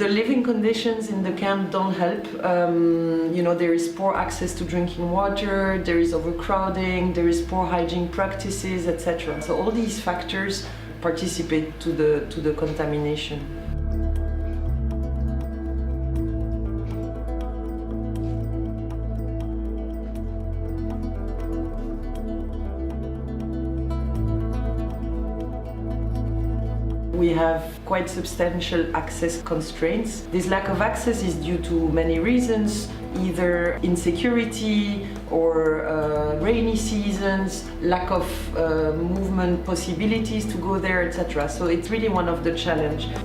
The living conditions in the camp don't help. There is poor access to drinking water, there is overcrowding, there is poor hygiene practices, etc. So all these factors participate to the contamination. We have quite substantial access constraints. This lack of access is due to many reasons, either insecurity or rainy seasons, lack of movement possibilities to go there, etc. So it's really one of the challenges.